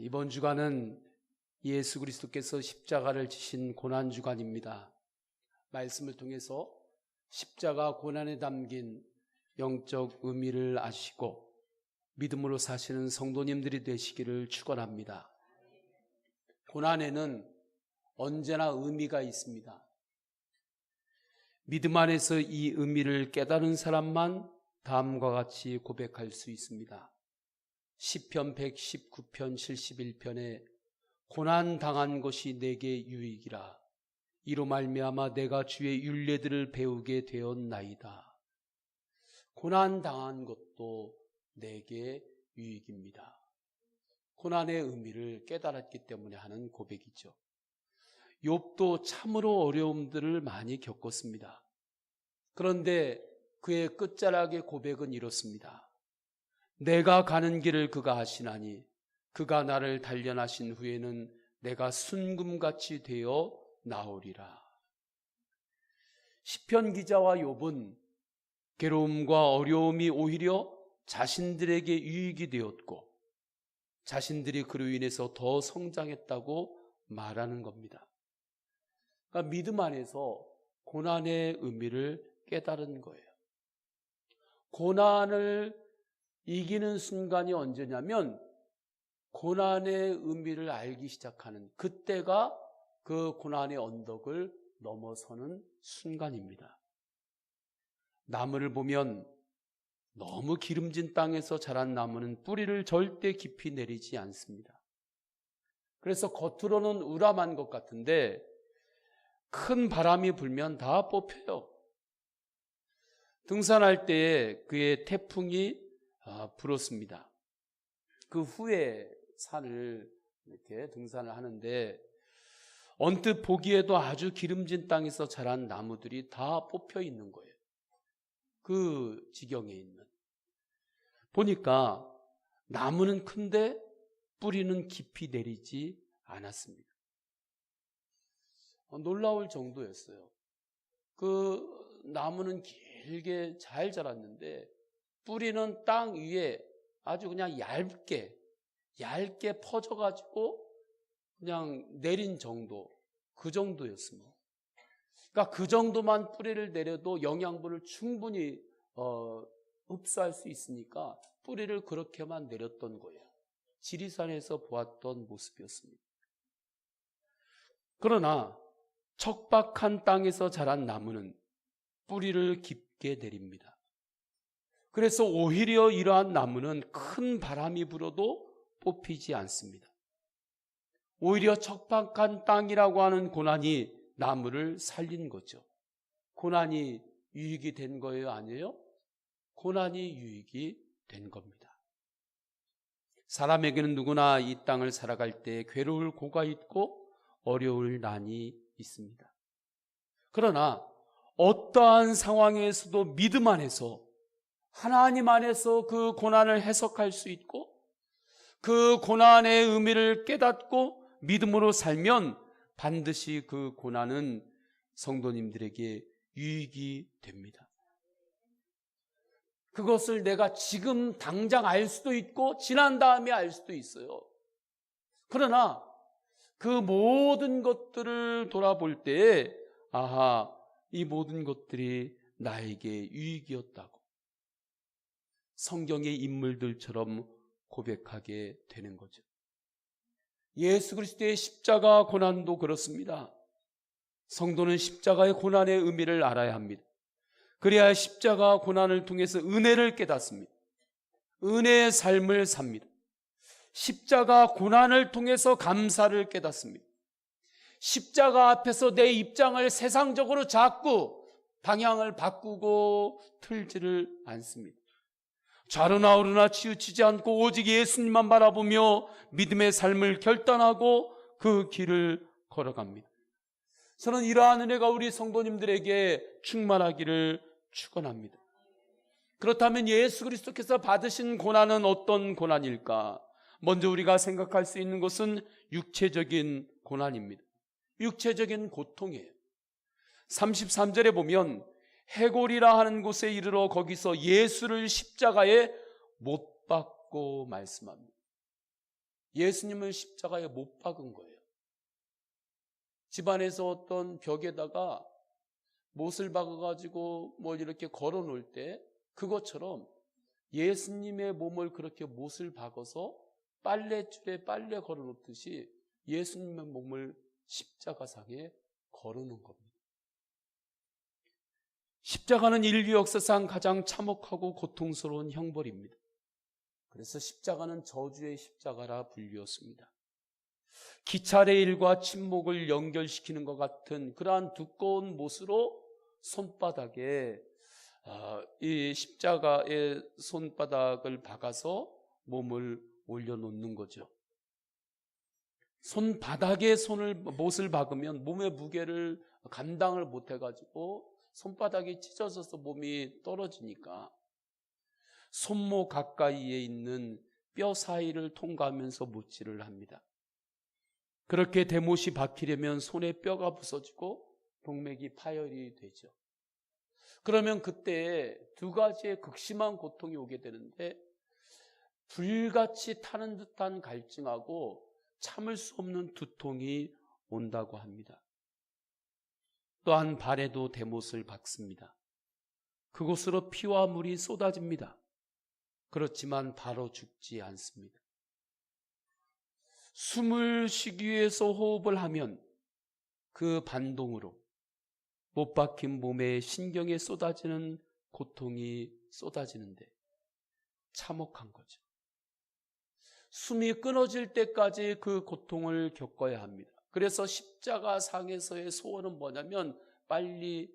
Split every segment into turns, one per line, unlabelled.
이번 주간은 예수 그리스도께서 십자가를 지신 고난주간입니다. 말씀을 통해서 십자가 고난에 담긴 영적 의미를 아시고 믿음으로 사시는 성도님들이 되시기를 축원합니다. 고난에는 언제나 의미가 있습니다. 믿음 안에서 이 의미를 깨달은 사람만 다음과 같이 고백할 수 있습니다. 시편 119편 71편에 고난 당한 것이 내게 유익이라. 이로 말미암아 내가 주의 율례들을 배우게 되었나이다. 고난 당한 것도 내게 유익입니다. 고난의 의미를 깨달았기 때문에 하는 고백이죠. 욥도 참으로 어려움들을 많이 겪었습니다. 그런데 그의 끝자락의 고백은 이렇습니다. 내가 가는 길을 그가 아시나니 그가 나를 단련하신 후에는 내가 순금같이 되어 나오리라. 시편 기자와 욥은 괴로움과 어려움이 오히려 자신들에게 유익이 되었고 자신들이 그로 인해서 더 성장했다고 말하는 겁니다. 그러니까 믿음 안에서 고난의 의미를 깨달은 거예요. 고난을 이기는 순간이 언제냐면 고난의 의미를 알기 시작하는 그때가 그 고난의 언덕을 넘어서는 순간입니다. 나무를 보면 너무 기름진 땅에서 자란 나무는 뿌리를 절대 깊이 내리지 않습니다. 그래서 겉으로는 우람한 것 같은데 큰 바람이 불면 다 뽑혀요. 등산할 때에 그의 태풍이 불었습니다. 그 후에 산을 이렇게 등산을 하는데 언뜻 보기에도 아주 기름진 땅에서 자란 나무들이 다 뽑혀 있는 거예요. 그 지경에 있는. 보니까 나무는 큰데 뿌리는 깊이 내리지 않았습니다. 놀라울 정도였어요. 그 나무는 길게 잘 자랐는데 뿌리는 땅 위에 아주 그냥 얇게 퍼져가지고 그냥 내린 정도, 그 정도였습니다. 그러니까 그 정도만 뿌리를 내려도 영양분을 충분히 흡수할 수 있으니까 뿌리를 그렇게만 내렸던 거예요. 지리산에서 보았던 모습이었습니다. 그러나 척박한 땅에서 자란 나무는 뿌리를 깊게 내립니다. 그래서 오히려 이러한 나무는 큰 바람이 불어도 뽑히지 않습니다. 오히려 척박한 땅이라고 하는 고난이 나무를 살린 거죠. 고난이 유익이 된 거예요? 아니에요? 고난이 유익이 된 겁니다. 사람에게는 누구나 이 땅을 살아갈 때 괴로울 고가 있고 어려울 난이 있습니다. 그러나 어떠한 상황에서도 믿음 안에서 하나님 안에서 그 고난을 해석할 수 있고 그 고난의 의미를 깨닫고 믿음으로 살면 반드시 그 고난은 성도님들에게 유익이 됩니다. 그것을 내가 지금 당장 알 수도 있고 지난 다음에 알 수도 있어요. 그러나 그 모든 것들을 돌아볼 때 이 모든 것들이 나에게 유익이었다고 성경의 인물들처럼 고백하게 되는 거죠. 예수 그리스도의 십자가 고난도 그렇습니다. 성도는 십자가의 고난의 의미를 알아야 합니다. 그래야 십자가 고난을 통해서 은혜를 깨닫습니다. 은혜의 삶을 삽니다. 십자가 고난을 통해서 감사를 깨닫습니다. 십자가 앞에서 내 입장을 세상적으로 자꾸 방향을 바꾸고 틀지를 않습니다. 좌로나 우로나 치우치지 않고 오직 예수님만 바라보며 믿음의 삶을 결단하고 그 길을 걸어갑니다. 저는 이러한 은혜가 우리 성도님들에게 충만하기를 축원합니다. 그렇다면 예수 그리스도께서 받으신 고난은 어떤 고난일까? 먼저 우리가 생각할 수 있는 것은 육체적인 고난입니다. 육체적인 고통이에요. 33절에 보면 해골이라 하는 곳에 이르러 거기서 예수를 십자가에 못 박고 말씀합니다. 예수님을 십자가에 못 박은 거예요. 집안에서 어떤 벽에다가 못을 박아가지고 뭐 이렇게 걸어 놓을 때 그것처럼 예수님의 몸을 그렇게 못을 박아서 빨랫줄에 빨래 걸어 놓듯이 예수님의 몸을 십자가상에 걸어 놓은 겁니다. 십자가는 인류 역사상 가장 참혹하고 고통스러운 형벌입니다. 그래서 십자가는 저주의 십자가라 불리웠습니다. 기차의 일과 침묵을 연결시키는 것 같은 그러한 두꺼운 못으로 손바닥에 이 십자가의 손바닥을 박아서 몸을 올려놓는 거죠. 손바닥에 못을 박으면 몸의 무게를 감당을 못해가지고 손바닥이 찢어져서 몸이 떨어지니까 손목 가까이에 있는 뼈 사이를 통과하면서 못질을 합니다. 그렇게 대못이 박히려면 손에 뼈가 부서지고 동맥이 파열이 되죠. 그러면 그때 두 가지의 극심한 고통이 오게 되는데 불같이 타는 듯한 갈증하고 참을 수 없는 두통이 온다고 합니다. 또한 발에도 대못을 박습니다. 그곳으로 피와 물이 쏟아집니다. 그렇지만 바로 죽지 않습니다. 숨을 쉬기 위해서 호흡을 하면 그 반동으로 못 박힌 몸에 신경에 쏟아지는 고통이 쏟아지는데 참혹한 거죠. 숨이 끊어질 때까지 그 고통을 겪어야 합니다. 그래서 십자가 상에서의 소원은 뭐냐면 빨리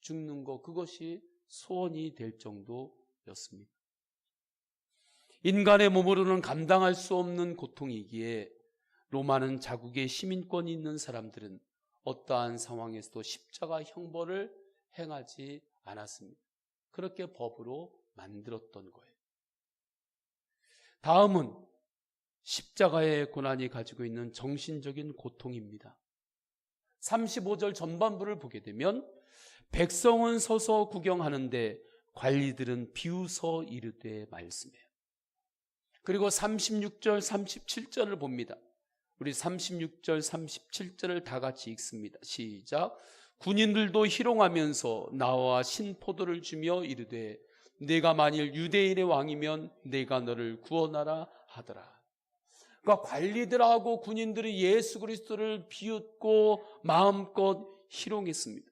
죽는 것, 그것이 소원이 될 정도였습니다. 인간의 몸으로는 감당할 수 없는 고통이기에 로마는 자국에 시민권이 있는 사람들은 어떠한 상황에서도 십자가 형벌을 행하지 않았습니다. 그렇게 법으로 만들었던 거예요. 다음은 십자가의 고난이 가지고 있는 정신적인 고통입니다. 35절 전반부를 보게 되면 백성은 서서 구경하는데 관리들은 비웃어 이르되 말씀해요. 그리고 36절, 37절을 봅니다. 우리 36절, 37절을 다 같이 읽습니다. 시작. 군인들도 희롱하면서 나와 신포도를 주며 이르되 내가 만일 유대인의 왕이면 내가 너를 구원하라 하더라. 그러니까 관리들하고 군인들이 예수 그리스도를 비웃고 마음껏 희롱했습니다.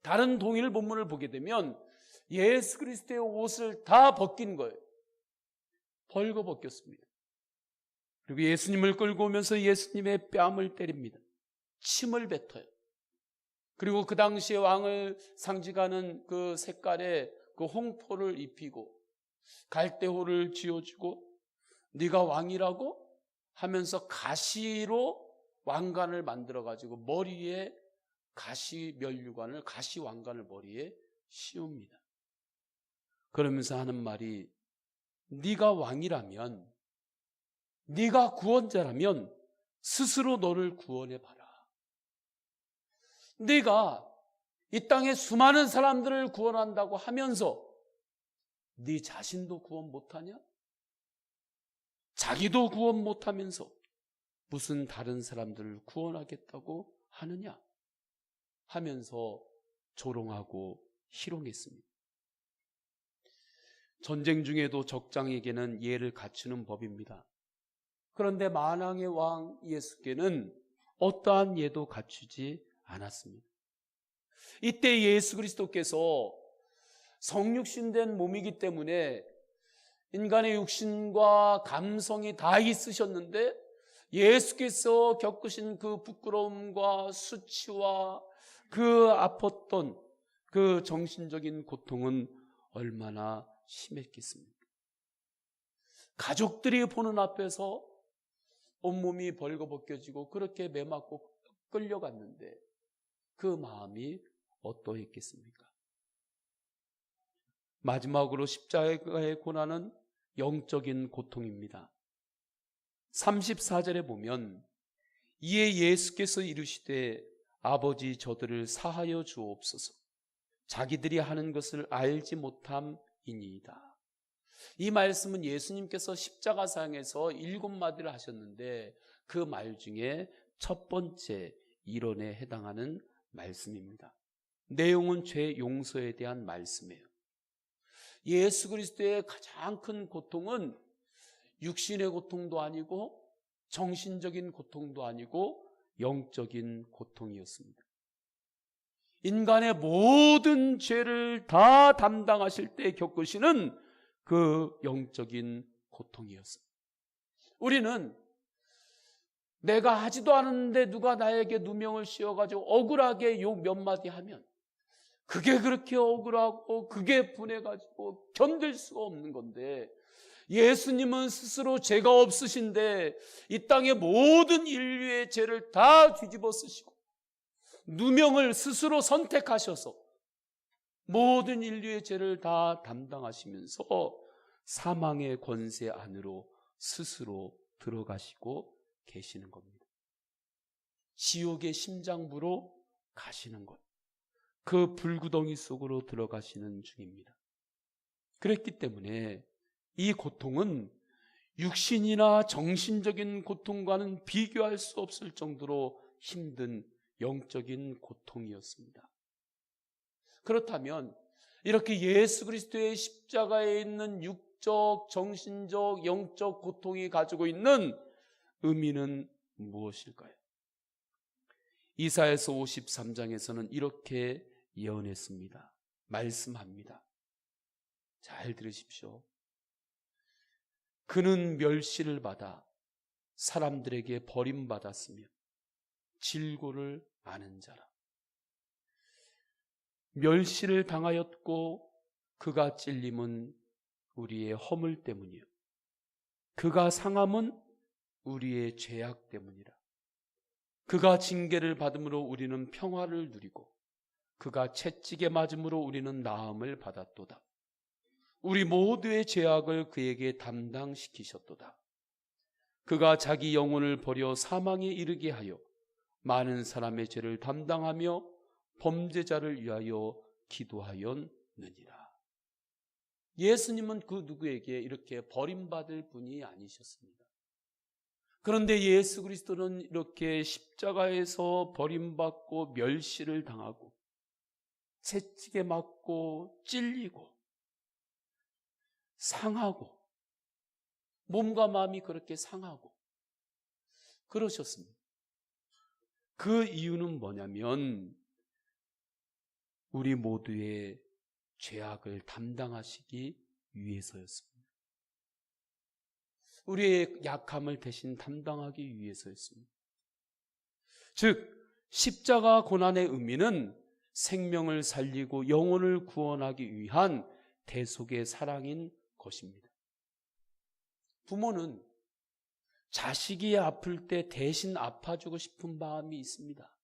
다른 동일 본문을 보게 되면 예수 그리스도의 옷을 다 벗긴 거예요. 벌거 벗겼습니다. 그리고 예수님을 끌고 오면서 예수님의 뺨을 때립니다. 침을 뱉어요. 그리고 그 당시에 왕을 상징하는 그 색깔의 그 홍포를 입히고 갈대호를 쥐어주고 네가 왕이라고 하면서 가시로 왕관을 만들어가지고 머리에 가시 면류관을, 가시 왕관을 머리에 씌웁니다. 그러면서 하는 말이 네가 왕이라면, 네가 구원자라면 스스로 너를 구원해봐라. 네가 이 땅에 수많은 사람들을 구원한다고 하면서 네 자신도 구원 못하냐? 자기도 구원 못하면서 무슨 다른 사람들을 구원하겠다고 하느냐? 하면서 조롱하고 희롱했습니다. 전쟁 중에도 적장에게는 예를 갖추는 법입니다. 그런데 만왕의 왕 예수께는 어떠한 예도 갖추지 않았습니다. 이때 예수 그리스도께서 성육신된 몸이기 때문에 인간의 육신과 감성이 다 있으셨는데 예수께서 겪으신 그 부끄러움과 수치와 그 아팠던 그 정신적인 고통은 얼마나 심했겠습니까? 가족들이 보는 앞에서 온몸이 벌거벗겨지고 그렇게 매맞고 끌려갔는데 그 마음이 어떠했겠습니까? 마지막으로 십자가의 고난은 영적인 고통입니다. 34절에 보면 이에 예수께서 이르시되 아버지 저들을 사하여 주옵소서 자기들이 하는 것을 알지 못함이니이다. 이 말씀은 예수님께서 십자가상에서 7마디를 하셨는데 그 말 중에 첫 번째 이론에 해당하는 말씀입니다. 내용은 죄 용서에 대한 말씀이에요. 예수 그리스도의 가장 큰 고통은 육신의 고통도 아니고 정신적인 고통도 아니고 영적인 고통이었습니다. 인간의 모든 죄를 다 담당하실 때 겪으시는 그 영적인 고통이었습니다. 우리는 내가 하지도 않았는데 누가 나에게 누명을 씌워가지고 억울하게 욕 몇 마디 하면 그게 그렇게 억울하고 그게 분해가지고 견딜 수가 없는 건데, 예수님은 스스로 죄가 없으신데 이 땅의 모든 인류의 죄를 다 뒤집어 쓰시고 누명을 스스로 선택하셔서 모든 인류의 죄를 다 담당하시면서 사망의 권세 안으로 스스로 들어가시고 계시는 겁니다. 지옥의 심장부로 가시는 것, 그 불구덩이 속으로 들어가시는 중입니다. 그랬기 때문에 이 고통은 육신이나 정신적인 고통과는 비교할 수 없을 정도로 힘든 영적인 고통이었습니다. 그렇다면 이렇게 예수 그리스도의 십자가에 있는 육적, 정신적, 영적 고통이 가지고 있는 의미는 무엇일까요? 이사야서 53장에서는 이렇게 예언했습니다. 말씀합니다. 잘 들으십시오. 그는 멸시를 받아 사람들에게 버림받았으며 질고를 아는 자라. 멸시를 당하였고 그가 찔림은 우리의 허물 때문이요, 그가 상함은 우리의 죄악 때문이라. 그가 징계를 받음으로 우리는 평화를 누리고 그가 채찍에 맞음으로 우리는 나음을 받았도다. 우리 모두의 죄악을 그에게 담당시키셨도다. 그가 자기 영혼을 버려 사망에 이르게 하여 많은 사람의 죄를 담당하며 범죄자를 위하여 기도하였느니라. 예수님은 그 누구에게 이렇게 버림받을 분이 아니셨습니다. 그런데 예수 그리스도는 이렇게 십자가에서 버림받고 멸시를 당하고 채찍에 맞고 찔리고 상하고 몸과 마음이 그렇게 상하고 그러셨습니다. 그 이유는 뭐냐면 우리 모두의 죄악을 담당하시기 위해서였습니다. 우리의 약함을 대신 담당하기 위해서였습니다. 즉 십자가 고난의 의미는 생명을 살리고 영혼을 구원하기 위한 대속의 사랑인 것입니다. 부모는 자식이 아플 때 대신 아파주고 싶은 마음이 있습니다.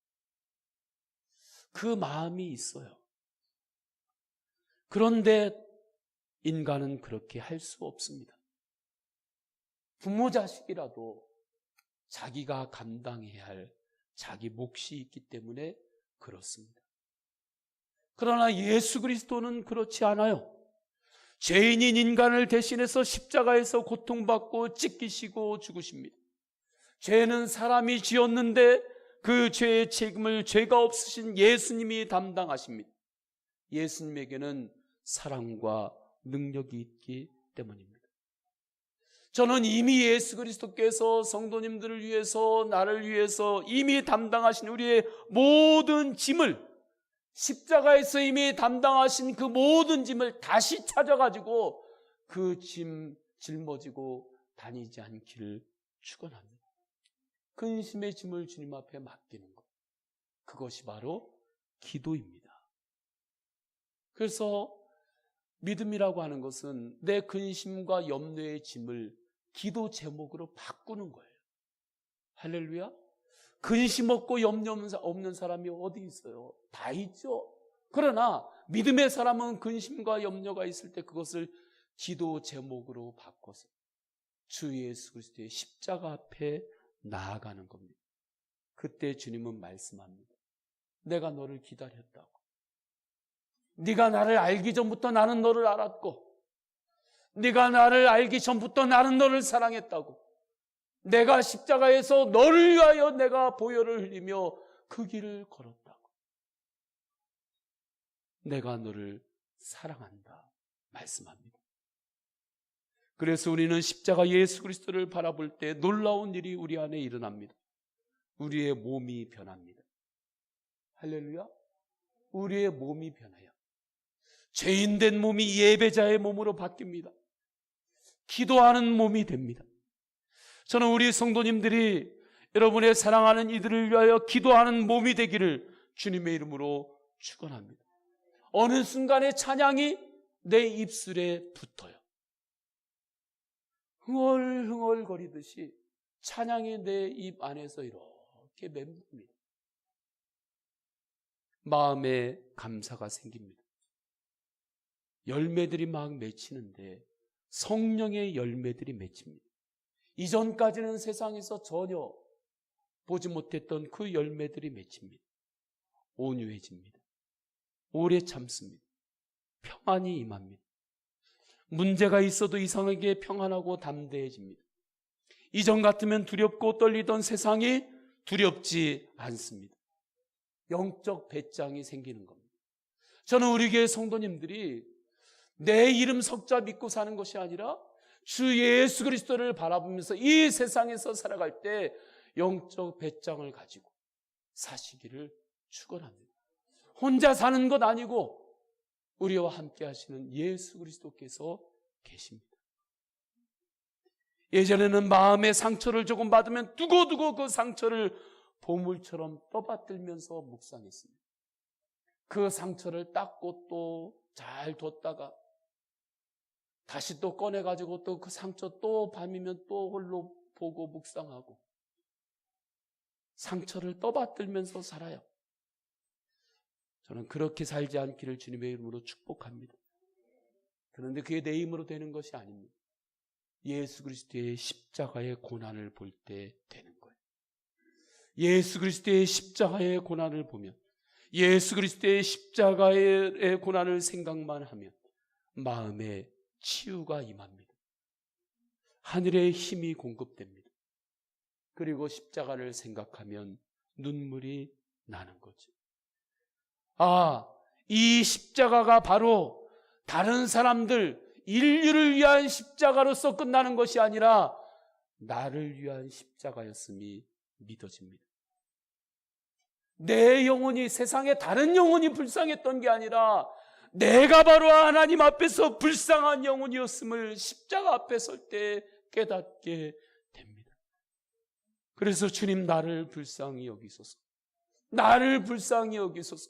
그 마음이 있어요. 그런데 인간은 그렇게 할 수 없습니다. 부모 자식이라도 자기가 감당해야 할 자기 몫이 있기 때문에 그렇습니다. 그러나 예수 그리스도는 그렇지 않아요. 죄인인 인간을 대신해서 십자가에서 고통받고 찢기시고 죽으십니다. 죄는 사람이 지었는데 그 죄의 책임을 죄가 없으신 예수님이 담당하십니다. 예수님에게는 사랑과 능력이 있기 때문입니다. 저는 이미 예수 그리스도께서 성도님들을 위해서, 나를 위해서 이미 담당하신 우리의 모든 짐을, 십자가에서 이미 담당하신 그 모든 짐을 다시 찾아가지고 그 짐 짊어지고 다니지 않기를 축원합니다. 근심의 짐을 주님 앞에 맡기는 것, 그것이 바로 기도입니다. 그래서 믿음이라고 하는 것은 내 근심과 염려의 짐을 기도 제목으로 바꾸는 거예요. 할렐루야. 근심 없고 염려 없는 사람이 어디 있어요? 다 있죠. 그러나 믿음의 사람은 근심과 염려가 있을 때 그것을 기도 제목으로 바꿔서 주 예수 그리스도의 십자가 앞에 나아가는 겁니다. 그때 주님은 말씀합니다. 내가 너를 기다렸다고. 네가 나를 알기 전부터 나는 너를 알았고 네가 나를 알기 전부터 나는 너를 사랑했다고. 내가 십자가에서 너를 위하여 내가 보혈을 흘리며 그 길을 걸었다고. 내가 너를 사랑한다 말씀합니다. 그래서 우리는 십자가 예수 그리스도를 바라볼 때 놀라운 일이 우리 안에 일어납니다. 우리의 몸이 변합니다. 할렐루야. 우리의 몸이 변해요. 죄인된 몸이 예배자의 몸으로 바뀝니다. 기도하는 몸이 됩니다. 저는 우리 성도님들이 여러분의 사랑하는 이들을 위하여 기도하는 몸이 되기를 주님의 이름으로 축원합니다. 어느 순간에 찬양이 내 입술에 붙어요. 흥얼흥얼거리듯이 찬양이 내 입 안에서 이렇게 맴돕니다. 마음에 감사가 생깁니다. 열매들이 막 맺히는데 성령의 열매들이 맺힙니다. 이전까지는 세상에서 전혀 보지 못했던 그 열매들이 맺힙니다. 온유해집니다. 오래 참습니다. 평안이 임합니다. 문제가 있어도 이상하게 평안하고 담대해집니다. 이전 같으면 두렵고 떨리던 세상이 두렵지 않습니다. 영적 배짱이 생기는 겁니다. 저는 우리 교회 성도님들이 내 이름 석자 믿고 사는 것이 아니라 주 예수 그리스도를 바라보면서 이 세상에서 살아갈 때 영적 배짱을 가지고 사시기를 축원합니다. 혼자 사는 것 아니고 우리와 함께 하시는 예수 그리스도께서 계십니다. 예전에는 마음의 상처를 조금 받으면 두고두고 그 상처를 보물처럼 떠받들면서 묵상했습니다. 그 상처를 닦고 또 잘 뒀다가 다시 또 꺼내가지고 또 그 상처 또 밤이면 또 홀로 보고 묵상하고 상처를 떠받들면서 살아요. 저는 그렇게 살지 않기를 주님의 이름으로 축복합니다. 그런데 그게 내 힘으로 되는 것이 아닙니다. 예수 그리스도의 십자가의 고난을 볼 때 되는 거예요. 예수 그리스도의 십자가의 고난을 보면, 예수 그리스도의 십자가의 고난을 생각만 하면 마음에 치유가 임합니다. 하늘의 힘이 공급됩니다. 그리고 십자가를 생각하면 눈물이 나는 거죠. 이 십자가가 바로 다른 사람들, 인류를 위한 십자가로서 끝나는 것이 아니라 나를 위한 십자가였음이 믿어집니다. 내 영혼이 세상에 다른 영혼이 불쌍했던 게 아니라 내가 바로 하나님 앞에서 불쌍한 영혼이었음을 십자가 앞에 설 때 깨닫게 됩니다. 그래서 주님 나를 불쌍히 여기소서. 나를 불쌍히 여기소서.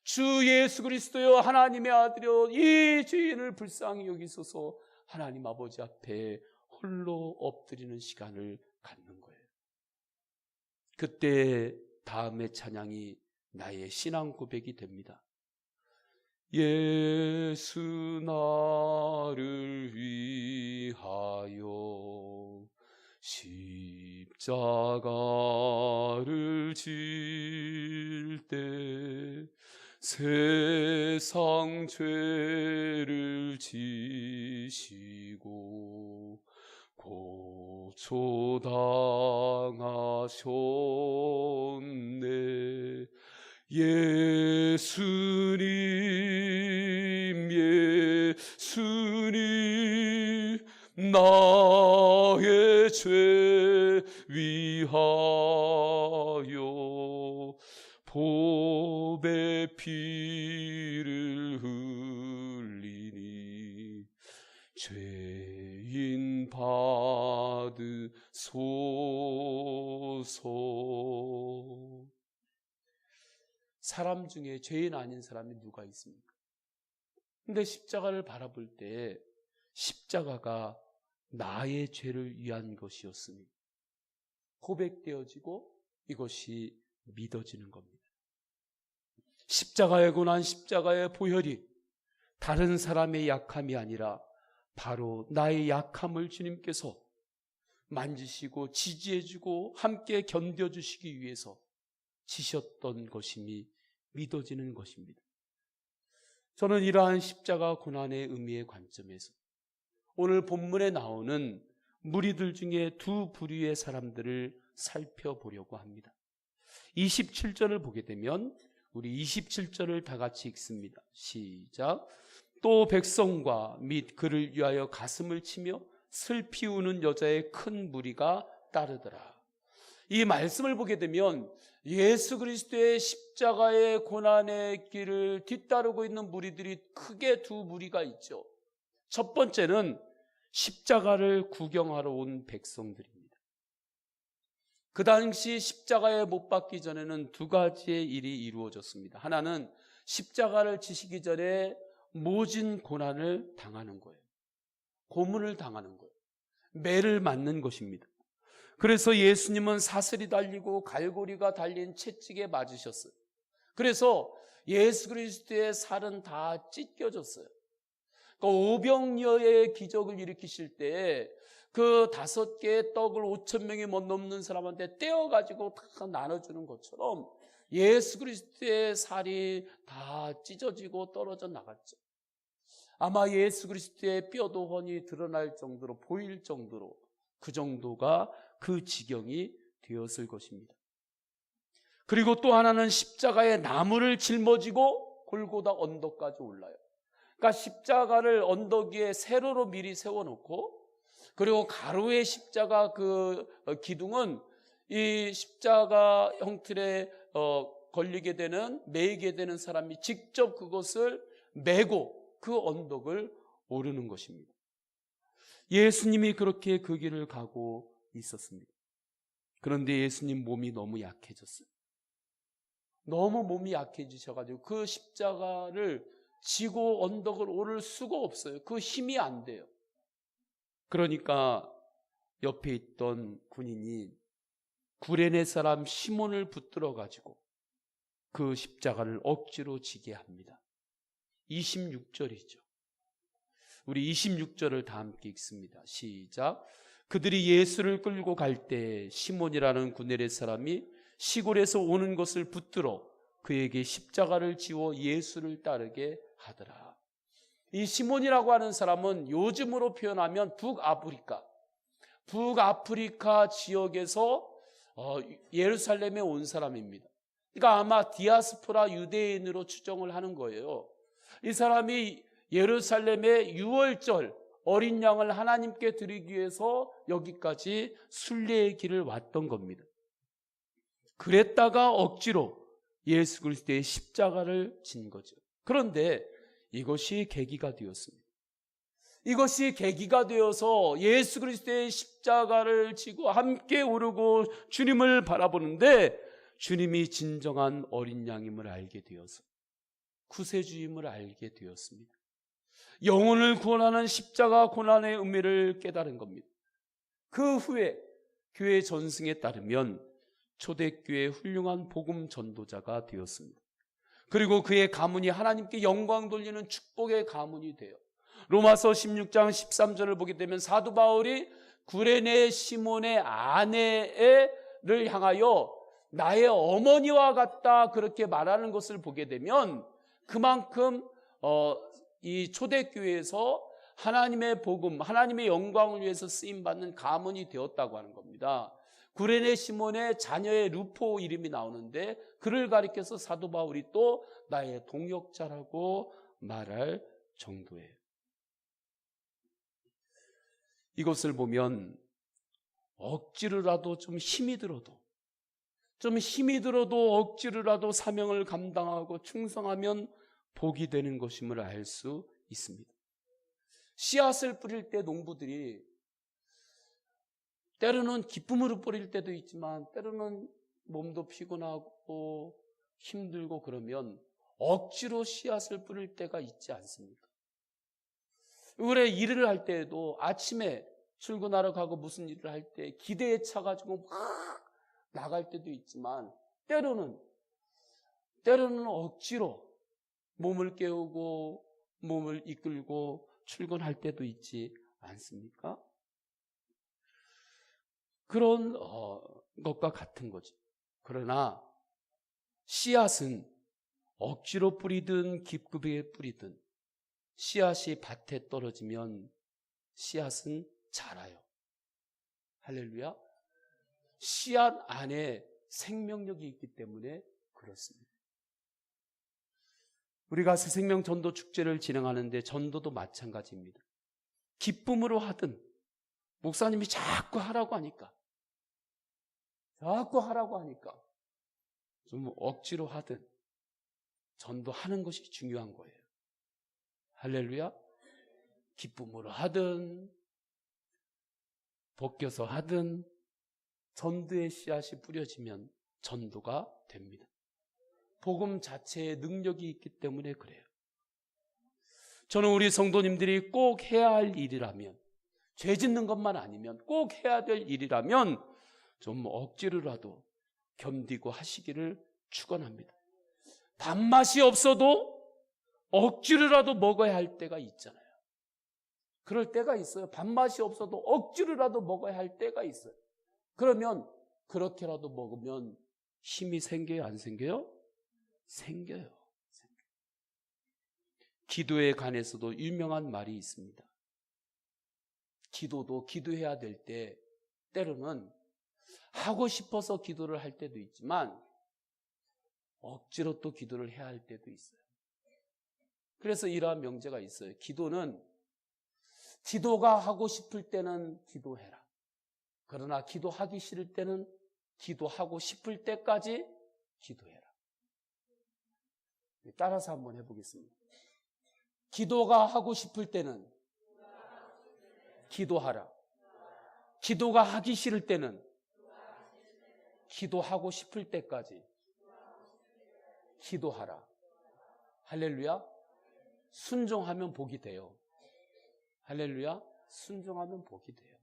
주 예수 그리스도여 하나님의 아들여 이 죄인을 불쌍히 여기소서. 하나님 아버지 앞에 홀로 엎드리는 시간을 갖는 거예요. 그때 다음의 찬양이 나의 신앙 고백이 됩니다. 예수 나를 위하여 십자가를 질 때 세상 죄를 지시고 고초당하셨네. 예수님 나의 죄 위하여 보배 피를 흘리니 죄인 받으소서. 사람 중에 죄인 아닌 사람이 누가 있습니까? 근데 십자가를 바라볼 때 십자가가 나의 죄를 위한 것이었으니 고백되어지고 이것이 믿어지는 겁니다. 십자가의 고난, 십자가의 보혈이 다른 사람의 약함이 아니라 바로 나의 약함을 주님께서 만지시고 지지해주고 함께 견뎌주시기 위해서 지셨던 것임이 믿어지는 것입니다. 저는 이러한 십자가 고난의 의미의 관점에서 오늘 본문에 나오는 무리들 중에 두 부류의 사람들을 살펴보려고 합니다. 27절을 보게 되면 우리 27절을 다 같이 읽습니다. 시작. 또 백성과 및 그를 위하여 가슴을 치며 슬피 우는 여자의 큰 무리가 따르더라. 이 말씀을 보게 되면 예수 그리스도의 십자가의 고난의 길을 뒤따르고 있는 무리들이 크게 두 무리가 있죠. 첫 번째는 십자가를 구경하러 온 백성들입니다. 그 당시 십자가에 못 박기 전에는 두 가지의 일이 이루어졌습니다. 하나는 십자가를 지시기 전에 모진 고난을 당하는 거예요. 고문을 당하는 거예요. 매를 맞는 것입니다. 그래서 예수님은 사슬이 달리고 갈고리가 달린 채찍에 맞으셨어요. 그래서 예수 그리스도의 살은 다 찢겨졌어요. 그러니까 오병이어의 기적을 일으키실 때 그 5개의 떡을 5,000명이 못 넘는 사람한테 떼어가지고 다 나눠주는 것처럼 예수 그리스도의 살이 다 찢어지고 떨어져 나갔죠. 아마 예수 그리스도의 뼈도 훤히 드러날 정도로, 보일 정도로, 그 정도가 그 지경이 되었을 것입니다. 그리고 또 하나는 십자가에 나무를 짊어지고 골고다 언덕까지 올라요. 그러니까 십자가를 언덕 위에 세로로 미리 세워놓고, 그리고 가로의 십자가 그 기둥은 이 십자가 형틀에 걸리게 되는, 매이게 되는 사람이 직접 그것을 메고 그 언덕을 오르는 것입니다. 예수님이 그렇게 그 길을 가고 있었습니다. 그런데 예수님 몸이 너무 약해졌어요. 너무 몸이 약해지셔가지고 그 십자가를 지고 언덕을 오를 수가 없어요. 그 힘이 안 돼요. 그러니까 옆에 있던 군인이 구레네 사람 시몬을 붙들어가지고 그 십자가를 억지로 지게 합니다. 26절이죠. 우리 26절을 다 함께 읽습니다. 시작. 그들이 예수를 끌고 갈 때 시몬이라는 구레네 사람이 시골에서 오는 것을 붙들어 그에게 십자가를 지워 예수를 따르게 하더라. 이 시몬이라고 하는 사람은 요즘으로 표현하면 북아프리카 지역에서 예루살렘에 온 사람입니다. 그러니까 아마 디아스포라 유대인으로 추정을 하는 거예요. 이 사람이 예루살렘의 유월절 어린 양을 하나님께 드리기 위해서 여기까지 순례의 길을 왔던 겁니다. 그랬다가 억지로 예수 그리스도의 십자가를 진 거죠. 그런데 이것이 계기가 되었습니다. 이것이 계기가 되어서 예수 그리스도의 십자가를 지고 함께 오르고 주님을 바라보는데 주님이 진정한 어린 양임을 알게 되어서 구세주임을 알게 되었습니다. 영혼을 구원하는 십자가 고난의 의미를 깨달은 겁니다. 그 후에 교회 전승에 따르면 초대교회의 훌륭한 복음 전도자가 되었습니다. 그리고 그의 가문이 하나님께 영광 돌리는 축복의 가문이 돼요. 로마서 16장 13절을 보게 되면 사도 바울이 구레네 시몬의 아내를 향하여 나의 어머니와 같다 그렇게 말하는 것을 보게 되면 그만큼 이 초대교회에서 하나님의 복음, 하나님의 영광을 위해서 쓰임받는 가문이 되었다고 하는 겁니다. 구레네 시몬의 자녀의 루포 이름이 나오는데 그를 가리켜서 사도 바울이 또 나의 동역자라고 말할 정도예요. 이것을 보면 억지로라도 좀 힘이 들어도 억지로라도 사명을 감당하고 충성하면 복이 되는 것임을 알 수 있습니다. 씨앗을 뿌릴 때 농부들이 때로는 기쁨으로 뿌릴 때도 있지만 때로는 몸도 피곤하고 힘들고 그러면 억지로 씨앗을 뿌릴 때가 있지 않습니까? 그래 일을 할 때에도 아침에 출근하러 가고 무슨 일을 할 때 기대에 차가지고 막 나갈 때도 있지만 때로는 억지로 몸을 깨우고 몸을 이끌고 출근할 때도 있지 않습니까? 그런 것과 같은 거죠. 그러나 씨앗은 억지로 뿌리든 기쁘게 뿌리든 씨앗이 밭에 떨어지면 씨앗은 자라요. 할렐루야. 씨앗 안에 생명력이 있기 때문에 그렇습니다. 우리가 새생명 전도 축제를 진행하는데 전도도 마찬가지입니다. 기쁨으로 하든 목사님이 자꾸 하라고 하니까 좀 억지로 하든 전도하는 것이 중요한 거예요. 할렐루야. 기쁨으로 하든 벗겨서 하든 전도의 씨앗이 뿌려지면 전도가 됩니다. 복음 자체에 능력이 있기 때문에 그래요. 저는 우리 성도님들이 꼭 해야 할 일이라면, 죄 짓는 것만 아니면 꼭 해야 될 일이라면 좀 억지로라도 견디고 하시기를 축원합니다. 밥맛이 없어도 억지로라도 먹어야 할 때가 있잖아요. 그럴 때가 있어요. 밥맛이 없어도 억지로라도 먹어야 할 때가 있어요. 그러면 그렇게라도 먹으면 힘이 생겨요, 안 생겨요? 생겨요. 기도에 관해서도 유명한 말이 있습니다. 기도도 기도해야 될 때 때로는 하고 싶어서 기도를 할 때도 있지만 억지로 또 기도를 해야 할 때도 있어요. 그래서 이러한 명제가 있어요. 기도가 하고 싶을 때는 기도해라. 그러나 기도하기 싫을 때는 기도하고 싶을 때까지 기도해라. 따라서 한번 해보겠습니다. 기도가 하고 싶을 때는 기도하라. 기도가 하기 싫을 때는 기도하고 싶을 때까지 기도하라. 할렐루야. 순종하면 복이 돼요. 할렐루야. 순종하면 복이 돼요.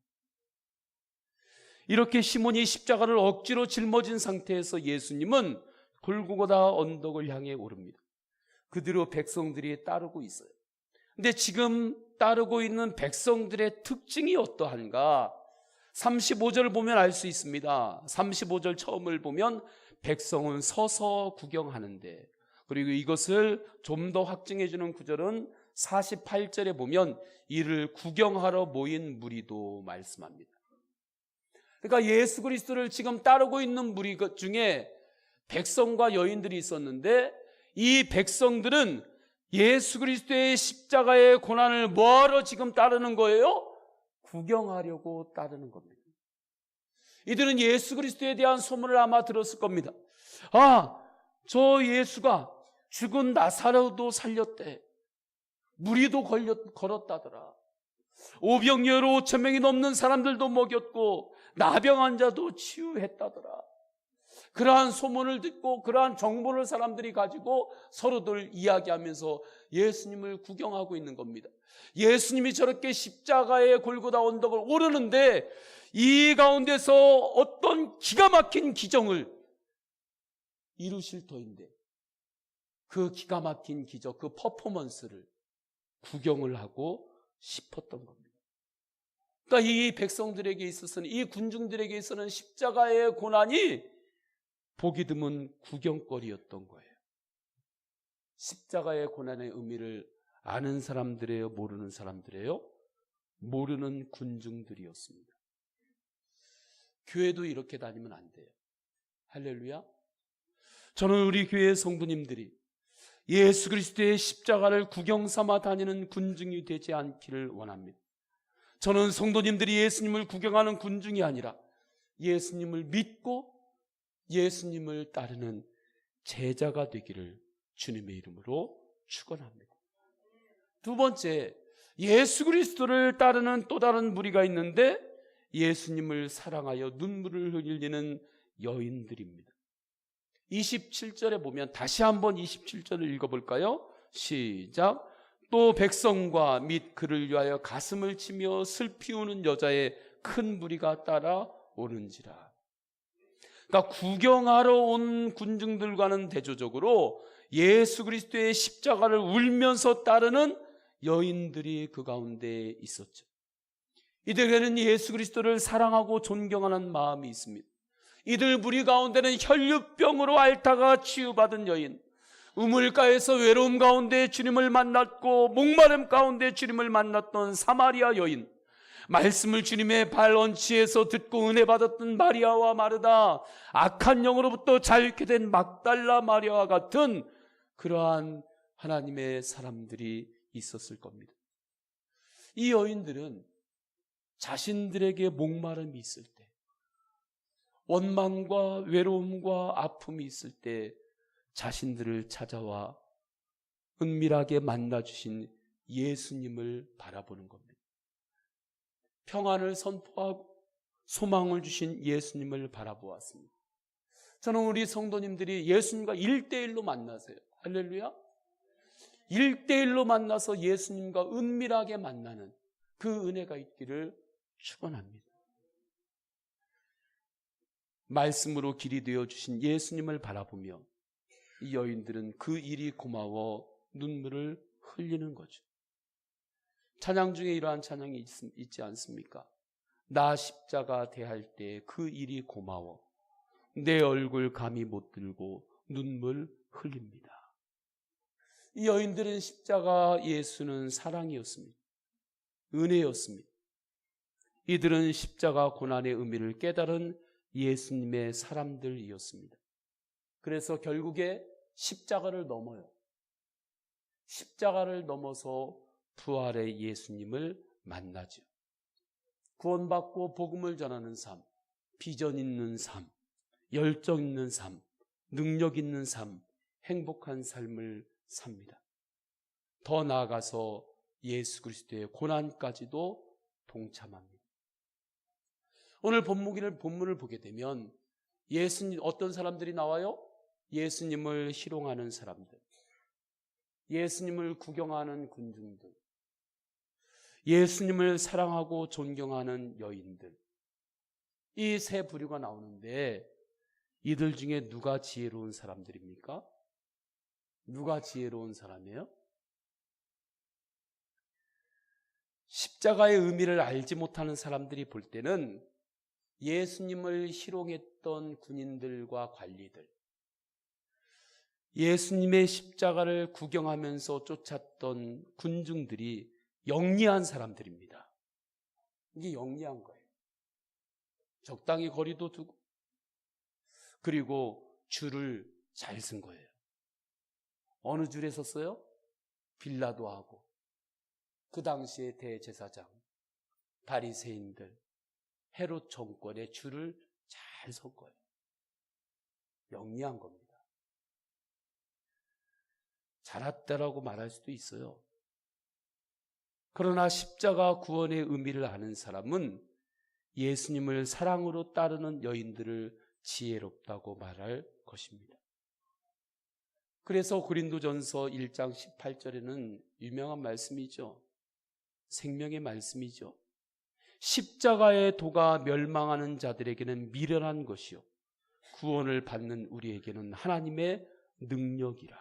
이렇게 시몬이 십자가를 억지로 짊어진 상태에서 예수님은 골고다 언덕을 향해 오릅니다. 그대로 백성들이 따르고 있어요. 근데 지금 따르고 있는 백성들의 특징이 어떠한가? 35절을 보면 알 수 있습니다. 35절 처음을 보면 백성은 서서 구경하는데, 그리고 이것을 좀 더 확증해 주는 구절은 48절에 보면 이를 구경하러 모인 무리도 말씀합니다. 그러니까 예수 그리스도를 지금 따르고 있는 무리 중에 백성과 여인들이 있었는데, 이 백성들은 예수 그리스도의 십자가의 고난을 뭐하러 지금 따르는 거예요? 구경하려고 따르는 겁니다. 이들은 예수 그리스도에 대한 소문을 아마 들었을 겁니다. 저 예수가 죽은 나사로도 살렸대. 무리도 걸었다더라. 오병이어로 5,000명이 넘는 사람들도 먹였고 나병 환자도 치유했다더라. 그러한 소문을 듣고 그러한 정보를 사람들이 가지고 서로들 이야기하면서 예수님을 구경하고 있는 겁니다. 예수님이 저렇게 십자가의 골고다 언덕을 오르는데 이 가운데서 어떤 기가 막힌 기적을 이루실 터인데, 그 기가 막힌 기적, 그 퍼포먼스를 구경을 하고 싶었던 겁니다. 그러니까 이 백성들에게 있어서는, 이 군중들에게 있어서는 십자가의 고난이 보기 드문 구경거리였던 거예요. 십자가의 고난의 의미를 아는 사람들이에요? 모르는 사람들이에요? 모르는 군중들이었습니다. 교회도 이렇게 다니면 안 돼요. 할렐루야. 저는 우리 교회 성도님들이 예수 그리스도의 십자가를 구경 삼아 다니는 군중이 되지 않기를 원합니다. 저는 성도님들이 예수님을 구경하는 군중이 아니라 예수님을 믿고 예수님을 따르는 제자가 되기를 주님의 이름으로 축원합니다. 두 번째, 예수 그리스도를 따르는 또 다른 무리가 있는데 예수님을 사랑하여 눈물을 흘리는 여인들입니다. 27절에 보면 다시 한번 27절을 읽어볼까요? 시작. 또 백성과 및 그를 위하여 가슴을 치며 슬피 우는 여자의 큰 무리가 따라오는지라. 그러니까 구경하러 온 군중들과는 대조적으로 예수 그리스도의 십자가를 울면서 따르는 여인들이 그 가운데 있었죠. 이들에게는 예수 그리스도를 사랑하고 존경하는 마음이 있습니다. 이들 무리 가운데는 혈류병으로 앓다가 치유받은 여인, 우물가에서 외로움 가운데 주님을 만났고 목마름 가운데 주님을 만났던 사마리아 여인, 말씀을 주님의 발 언치에서 듣고 은혜 받았던 마리아와 마르다, 악한 영으로부터 자유케 된 막달라 마리아와 같은 그러한 하나님의 사람들이 있었을 겁니다. 이 여인들은 자신들에게 목마름이 있을 때, 원망과 외로움과 아픔이 있을 때 자신들을 찾아와 은밀하게 만나주신 예수님을 바라보는 겁니다. 평안을 선포하고 소망을 주신 예수님을 바라보았습니다. 저는 우리 성도님들이 예수님과 1대1로 만나세요. 할렐루야. 1대1로 만나서 예수님과 은밀하게 만나는 그 은혜가 있기를 축원합니다. 말씀으로 길이 되어주신 예수님을 바라보며 이 여인들은 그 일이 고마워 눈물을 흘리는 거죠. 찬양 중에 이러한 찬양이 있지 않습니까? 나 십자가 대할 때 그 일이 고마워 내 얼굴 감히 못 들고 눈물 흘립니다. 이 여인들은 십자가 예수는 사랑이었습니다. 은혜였습니다. 이들은 십자가 고난의 의미를 깨달은 예수님의 사람들이었습니다. 그래서 결국에 십자가를 넘어요. 십자가를 넘어서 부활의 예수님을 만나죠. 구원받고 복음을 전하는 삶, 비전 있는 삶, 열정 있는 삶, 능력 있는 삶, 행복한 삶을 삽니다. 더 나아가서 예수 그리스도의 고난까지도 동참합니다. 오늘 본문을 보게 되면 예수님 어떤 사람들이 나와요? 예수님을 희롱하는 사람들, 예수님을 구경하는 군중들, 예수님을 사랑하고 존경하는 여인들, 이 세 부류가 나오는데 이들 중에 누가 지혜로운 사람들입니까? 누가 지혜로운 사람이에요? 십자가의 의미를 알지 못하는 사람들이 볼 때는 예수님을 희롱했던 군인들과 관리들, 예수님의 십자가를 구경하면서 쫓았던 군중들이 영리한 사람들입니다. 이게 영리한 거예요. 적당히 거리도 두고, 그리고 줄을 잘 쓴 거예요. 어느 줄에 섰어요? 빌라도하고 그 당시의 대제사장, 바리새인들, 헤롯 정권의 줄을 잘 선 거예요. 영리한 겁니다. 잘했다라고 말할 수도 있어요. 그러나 십자가 구원의 의미를 아는 사람은 예수님을 사랑으로 따르는 여인들을 지혜롭다고 말할 것입니다. 그래서 고린도전서 1장 18절에는 유명한 말씀이죠. 생명의 말씀이죠. 십자가의 도가 멸망하는 자들에게는 미련한 것이요 구원을 받는 우리에게는 하나님의 능력이라.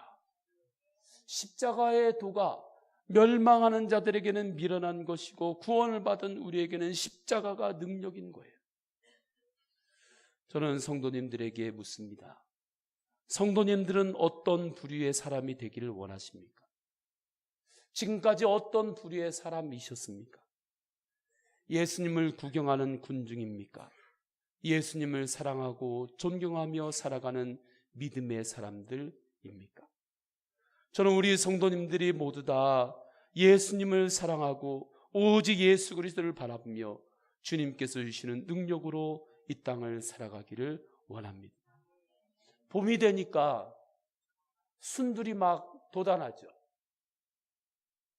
십자가의 도가 멸망하는 자들에게는 미련한 것이고 구원을 받은 우리에게는 십자가가 능력인 거예요. 저는 성도님들에게 묻습니다. 성도님들은 어떤 부류의 사람이 되기를 원하십니까? 지금까지 어떤 부류의 사람이셨습니까? 예수님을 구경하는 군중입니까? 예수님을 사랑하고 존경하며 살아가는 믿음의 사람들입니까? 저는 우리 성도님들이 모두 다 예수님을 사랑하고 오직 예수 그리스도를 바라보며 주님께서 주시는 능력으로 이 땅을 살아가기를 원합니다. 봄이 되니까 순들이 막 돋아나죠.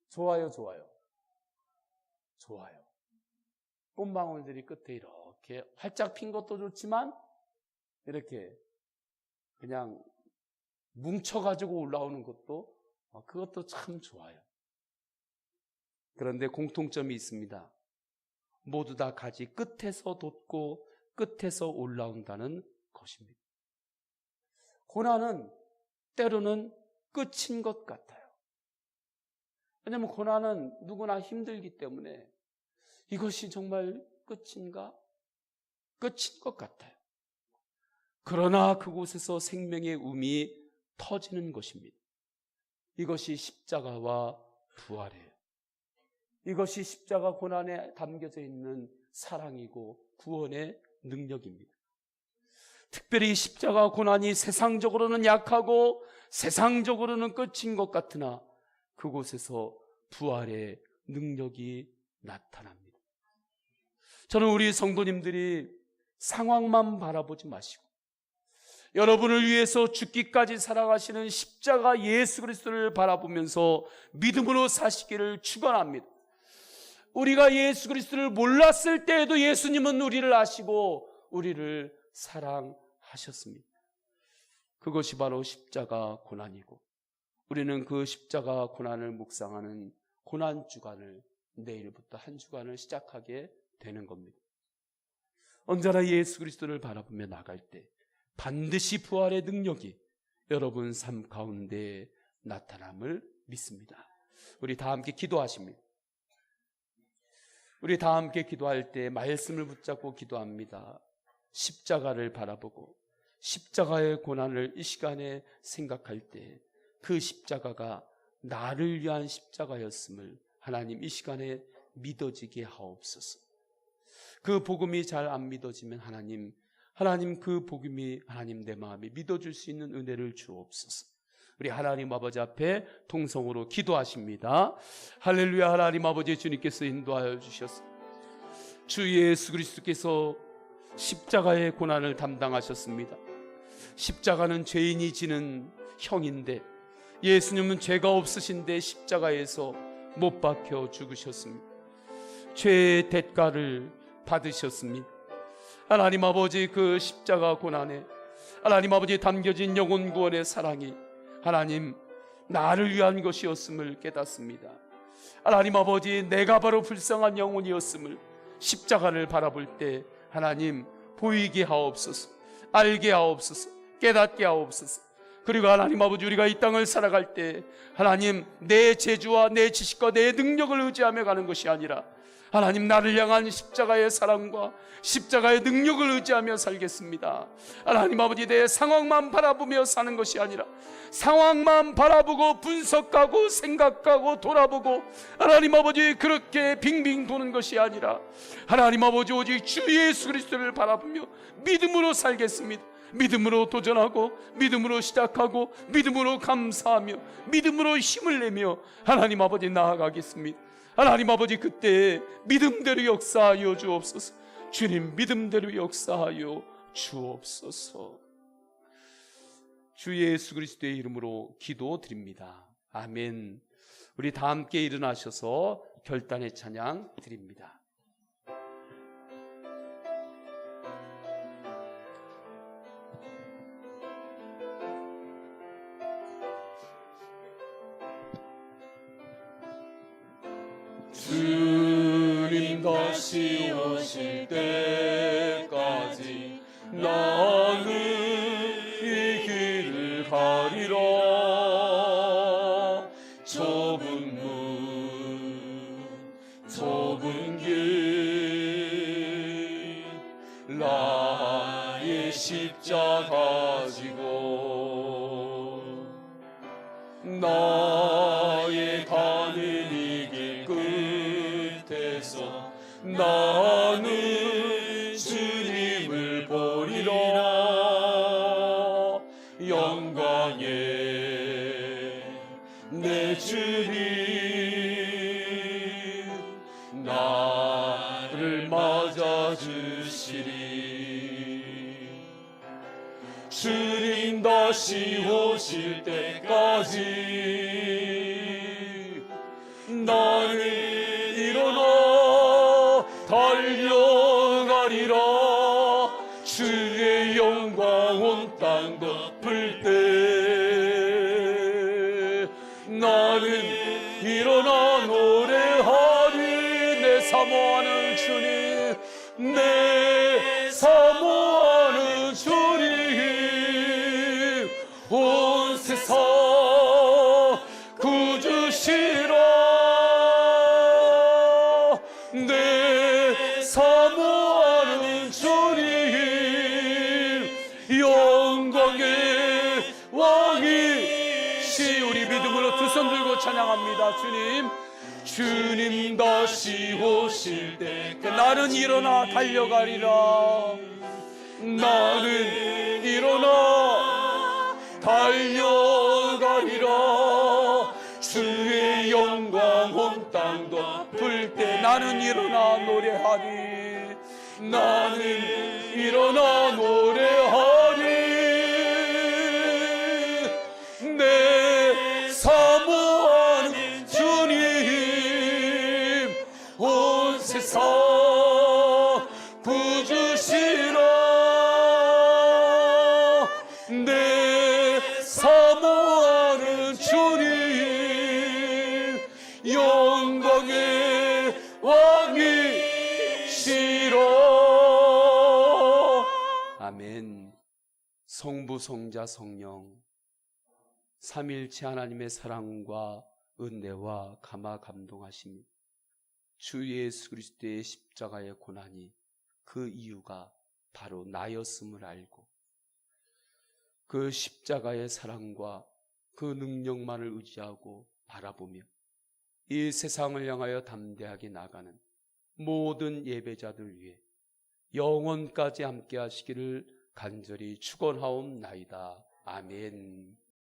좋아요, 좋아요. 좋아요. 꽃망울들이 끝에 이렇게 활짝 핀 것도 좋지만 이렇게 그냥 뭉쳐가지고 올라오는 것도 그것도 참 좋아요. 그런데 공통점이 있습니다. 모두 다 가지 끝에서 돋고 끝에서 올라온다는 것입니다. 고난은 때로는 끝인 것 같아요. 왜냐하면 고난은 누구나 힘들기 때문에 이것이 정말 끝인가? 끝인 것 같아요. 그러나 그곳에서 생명의 움이 터지는 것입니다. 이것이 십자가와 부활이에요. 이것이 십자가 고난에 담겨져 있는 사랑이고 구원의 능력입니다. 특별히 십자가 고난이 세상적으로는 약하고 세상적으로는 끝인 것 같으나 그곳에서 부활의 능력이 나타납니다. 저는 우리 성도님들이 상황만 바라보지 마시고 여러분을 위해서 죽기까지 살아가시는 십자가 예수 그리스도를 바라보면서 믿음으로 사시기를 축원합니다. 우리가 예수 그리스도를 몰랐을 때에도 예수님은 우리를 아시고 우리를 사랑하셨습니다. 그것이 바로 십자가 고난이고 우리는 그 십자가 고난을 묵상하는 고난 주간을 내일부터 한 주간을 시작하게 되는 겁니다. 언제나 예수 그리스도를 바라보며 나갈 때 반드시 부활의 능력이 여러분 삶 가운데 나타남을 믿습니다. 우리 다 함께 기도하십니다. 우리 다 함께 기도할 때 말씀을 붙잡고 기도합니다. 십자가를 바라보고 십자가의 고난을 이 시간에 생각할 때 그 십자가가 나를 위한 십자가였음을 하나님 이 시간에 믿어지게 하옵소서. 그 복음이 잘 안 믿어지면 하나님 그 복음이 하나님 내 마음에 믿어줄 수 있는 은혜를 주옵소서. 우리 하나님 아버지 앞에 통성으로 기도하십니다. 할렐루야. 하나님 아버지 주님께서 인도하여 주셨습니다. 주 예수 그리스도께서 십자가의 고난을 담당하셨습니다. 십자가는 죄인이 지는 형인데 예수님은 죄가 없으신데 십자가에서 못 박혀 죽으셨습니다. 죄의 대가를 받으셨습니다. 하나님 아버지 그 십자가 고난에 하나님 아버지 담겨진 영혼 구원의 사랑이 하나님 나를 위한 것이었음을 깨닫습니다. 하나님 아버지 내가 바로 불쌍한 영혼이었음을 십자가를 바라볼 때 하나님 보이게 하옵소서, 알게 하옵소서, 깨닫게 하옵소서. 그리고 하나님 아버지 우리가 이 땅을 살아갈 때 하나님 내 재주와 내 지식과 내 능력을 의지하며 가는 것이 아니라 하나님 나를 향한 십자가의 사랑과 십자가의 능력을 의지하며 살겠습니다. 하나님 아버지 내 상황만 바라보며 사는 것이 아니라 상황만 바라보고 분석하고 생각하고 돌아보고 하나님 아버지 그렇게 빙빙 도는 것이 아니라 하나님 아버지 오직 주 예수 그리스도를 바라보며 믿음으로 살겠습니다. 믿음으로 도전하고 믿음으로 시작하고 믿음으로 감사하며 믿음으로 힘을 내며 하나님 아버지 나아가겠습니다. 하나님 아버지 그때 믿음대로 역사하여 주옵소서. 주님 믿음대로 역사하여 주옵소서. 주 예수 그리스도의 이름으로 기도드립니다. 아멘. 우리 다 함께 일어나셔서 결단의 찬양 드립니다.
주님 다시 오실 때까지 나는 이 길을 가리라. 좁은 문 좁은 길 나의 십자가 지고 나의 가는 이 길 끝에서 나는 주님을 보리라. 영광에 내 주님 나를 맞아주시리. 주님 다시 오실 때까지 나는 일어나 달려가리라. 주의 영광 온 땅 덮을 때 나는 일어나 노래하리. 내 사모하는 주님, 내 사모하는 주님, 온 세상 구주시라. 내 사모하는 주님, 영광의 왕이시. 우리 믿음으로 두 손 들고 찬양합니다. 주님 주님 다시 오실 때
나는 일어나 달려가리라.
나는 일어나 달려가리라. 주의 영광 온 땅 덮을 때
나는 일어나 노래하리.
나는 일어나 노래하리. 내 사모하는 주님 온 세상 부주시라. 내 사모하는 주님 영광의 왕이시라.
아멘. 성부, 성자, 성령 삼일체 하나님의 사랑과 은혜와 감화 감동하심이 주 예수 그리스도의 십자가의 고난이 그 이유가 바로 나였음을 알고 그 십자가의 사랑과 그 능력만을 의지하고 바라보며 이 세상을 향하여 담대하게 나가는 모든 예배자들 위해 영원까지 함께 하시기를 간절히 축원하옵나이다. 아멘.